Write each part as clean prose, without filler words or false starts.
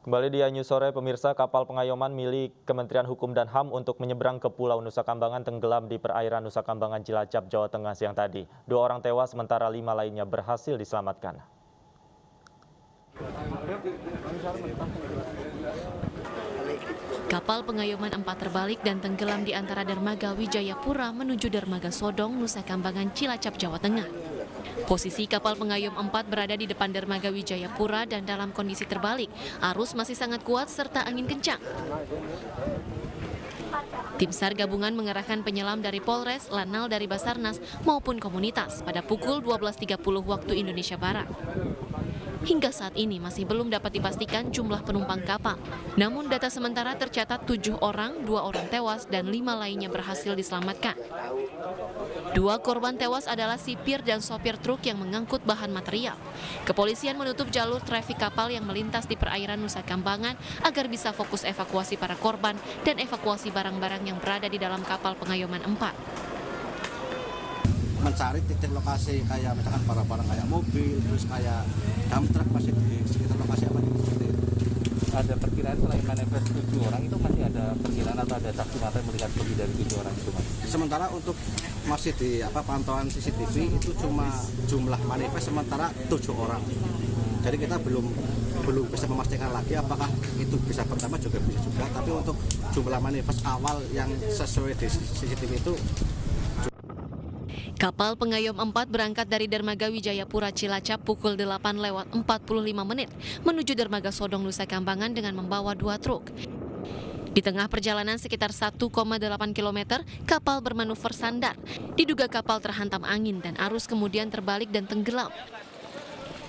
Kembali di News Sore, pemirsa, kapal pengayoman milik Kementerian Hukum dan HAM untuk menyeberang ke Pulau Nusa Kambangan tenggelam di perairan Nusa Kambangan, Cilacap, Jawa Tengah siang tadi. 2 orang tewas sementara 5 lainnya berhasil diselamatkan. Kapal pengayoman 4 terbalik dan tenggelam di antara dermaga Wijayapura menuju dermaga Sodong, Nusa Kambangan, Cilacap, Jawa Tengah. Posisi kapal pengayom 4 berada di depan dermaga Wijayapura dan dalam kondisi terbalik. Arus masih sangat kuat serta angin kencang. Tim SAR gabungan mengerahkan penyelam dari Polres, Lanal dari Basarnas maupun komunitas pada pukul 12.30 waktu Indonesia Barat. Hingga saat ini masih belum dapat dipastikan jumlah penumpang kapal. Namun data sementara tercatat 7 orang, 2 orang tewas dan 5 lainnya berhasil diselamatkan. 2 korban tewas adalah sipir dan sopir truk yang mengangkut bahan material. Kepolisian menutup jalur trafik kapal yang melintas di perairan Nusa Kambangan agar bisa fokus evakuasi para korban dan evakuasi barang-barang yang berada di dalam kapal pengayoman 4. Mencari titik lokasi kayak misalkan barang-barang kayak mobil, terus kayak dump truck masih di sekitar lokasi apa seperti itu. Ada perkiraan selain manifest 7 orang itu masih ada perkiraan atau ada saksi mata yang melihat lebih dari 7 orang itu, Mas? Sementara untuk masih di pantauan CCTV itu cuma jumlah manifest sementara 7 orang. Jadi kita belum bisa memastikan lagi apakah itu bisa pertama juga bisa juga, tapi untuk jumlah manifest awal yang sesuai di CCTV itu. Kapal pengayom 4 berangkat dari dermaga Wijayapura Cilacap pukul 8:45 menuju dermaga Sodong Nusa Kambangan dengan membawa 2 truk. Di tengah perjalanan sekitar 1,8 km, kapal bermanuver sandar. Diduga kapal terhantam angin dan arus kemudian terbalik dan tenggelam.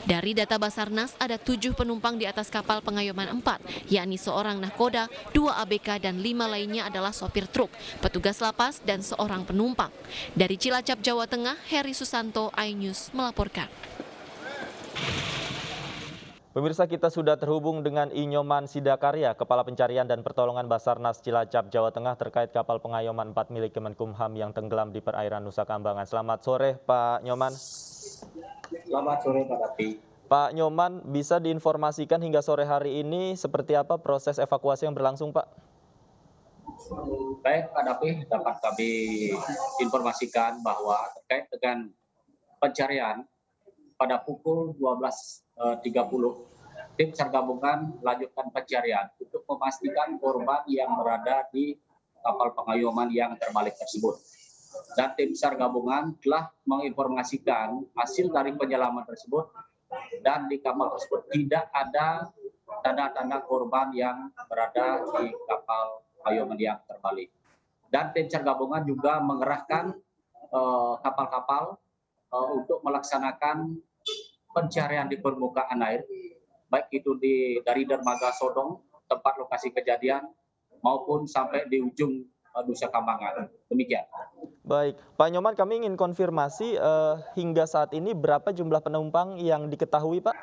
Dari data Basarnas, ada 7 penumpang di atas kapal pengayoman 4, yakni seorang nahkoda, 2 ABK, dan 5 lainnya adalah sopir truk, petugas lapas, dan seorang penumpang. Dari Cilacap, Jawa Tengah, Heri Susanto, iNews melaporkan. Pemirsa, kita sudah terhubung dengan Inyoman Sidakarya, Kepala Pencarian dan Pertolongan Basarnas Cilacap, Jawa Tengah terkait kapal pengayoman 4 milik Kemenkumham yang tenggelam di perairan Nusa Kambangan. Selamat sore, Pak Nyoman. Selamat sore, Pak Dapi. Pak Nyoman, bisa diinformasikan hingga sore hari ini seperti apa proses evakuasi yang berlangsung, Pak? Baik, Pak Dapi, dapat kami informasikan bahwa terkait dengan pencarian pada pukul 12.30, tim SAR gabungan melanjutkan pencarian untuk memastikan korban yang berada di kapal pengayoman yang terbalik tersebut. Dan tim SAR gabungan telah menginformasikan hasil dari penyelaman tersebut dan di kapal tersebut tidak ada tanda-tanda korban yang berada di kapal pengayoman yang terbalik. Dan tim SAR gabungan juga mengerahkan kapal-kapal untuk melaksanakan pencarian di permukaan air, baik itu dari dermaga Sodong, tempat lokasi kejadian, maupun sampai di ujung Nusa Kambangan. Demikian. Baik, Pak Nyoman, kami ingin konfirmasi hingga saat ini berapa jumlah penumpang yang diketahui, Pak?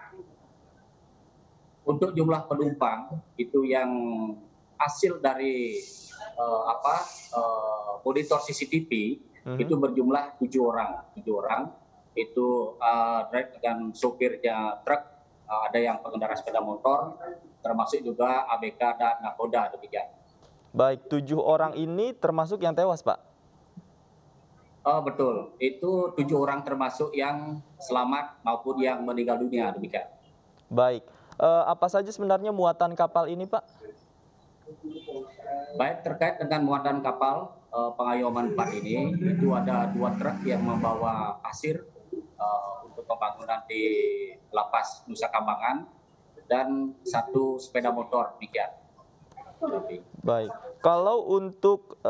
Untuk jumlah penumpang itu yang hasil dari monitor CCTV itu berjumlah 7 orang. 7 orang itu dengan sopirnya truk, ada yang pengendara sepeda motor, termasuk juga ABK dan nakoda, demikian. Baik, 7 orang ini termasuk yang tewas, Pak? Betul, itu 7 orang termasuk yang selamat maupun yang meninggal dunia, demikian. Baik, apa saja sebenarnya muatan kapal ini, Pak? Baik, terkait dengan muatan kapal pengayoman 4 ini, itu ada 2 truk yang membawa pasir untuk pembangunan di lapas Nusa Kambangan dan 1 sepeda motor, demikian. Baik, kalau untuk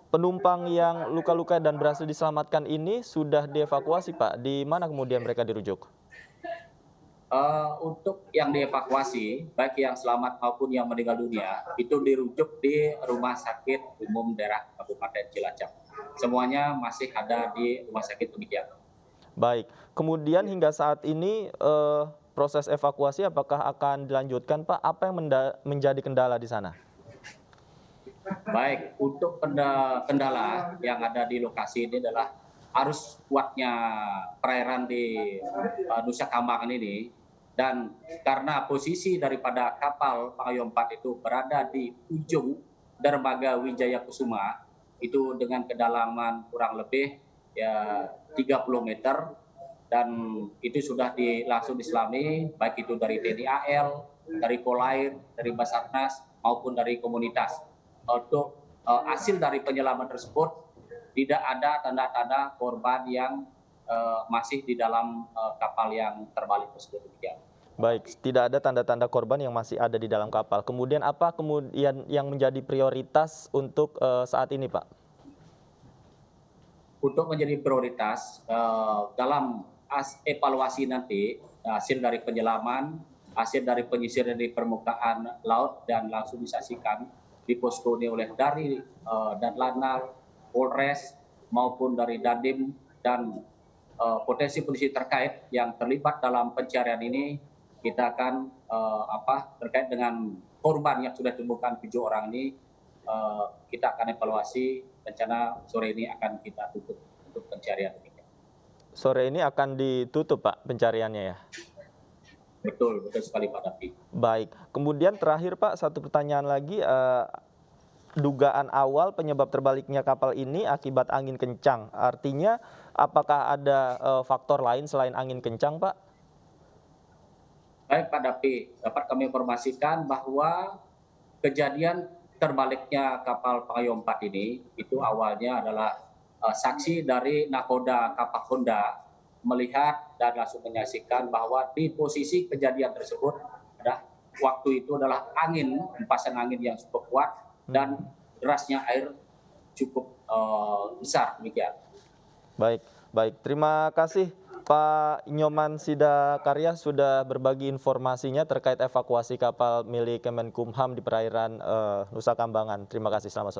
penumpang yang luka-luka dan berhasil diselamatkan ini sudah dievakuasi, Pak. Di mana kemudian mereka dirujuk? Untuk yang dievakuasi, baik yang selamat maupun yang meninggal dunia, itu dirujuk di Rumah Sakit Umum Daerah Kabupaten Cilacap. Semuanya masih ada di rumah sakit, demikian. Baik, kemudian hingga saat ini proses evakuasi apakah akan dilanjutkan, Pak? Apa yang menjadi kendala di sana? Baik, untuk kendala yang ada di lokasi ini adalah arus kuatnya perairan di Nusa Kambangan ini Dan karena posisi daripada kapal pengayom 4 itu berada di ujung dermaga Wijaya Kusuma, itu dengan kedalaman kurang lebih ya 30 meter, dan itu sudah langsung diselami, baik itu dari TNI AL, dari Polair, dari Basarnas, maupun dari komunitas. Untuk hasil dari penyelaman tersebut, tidak ada tanda-tanda korban yang masih di dalam kapal yang terbalik tersebut. Demikian. Baik, tidak ada tanda-tanda korban yang masih ada di dalam kapal. Kemudian apa kemudian yang menjadi prioritas untuk saat ini, Pak? Untuk menjadi prioritas dalam evaluasi nanti, hasil dari penyelaman, hasil dari penyisiran di permukaan laut dan langsung disaksikan di posko ini oleh dari dan Lanal, Polres maupun dari Dandim dan potensi-potensi terkait yang terlibat dalam pencarian ini, kita akan terkait dengan korban yang sudah ditemukan 7 orang ini, kita akan evaluasi. Rencana sore ini akan kita tutup untuk pencarian. Sore ini akan ditutup, Pak, pencariannya ya? Betul sekali Pak Davi. Baik, kemudian terakhir Pak, satu pertanyaan lagi. Dugaan awal penyebab terbaliknya kapal ini akibat angin kencang. Artinya apakah ada faktor lain selain angin kencang, Pak? Baik Pak Davi, dapat kami informasikan bahwa kejadian terbaliknya kapal pengayom 4 ini itu awalnya adalah saksi dari nakoda kapal Honda melihat dan langsung menyaksikan bahwa di posisi kejadian tersebut waktu itu adalah empasan angin yang cukup kuat dan derasnya air cukup besar, demikian. Baik. Terima kasih Pak Nyoman Sidakarya sudah berbagi informasinya terkait evakuasi kapal milik Kemenkumham di perairan Nusa Kambangan. Terima kasih, selamat sore.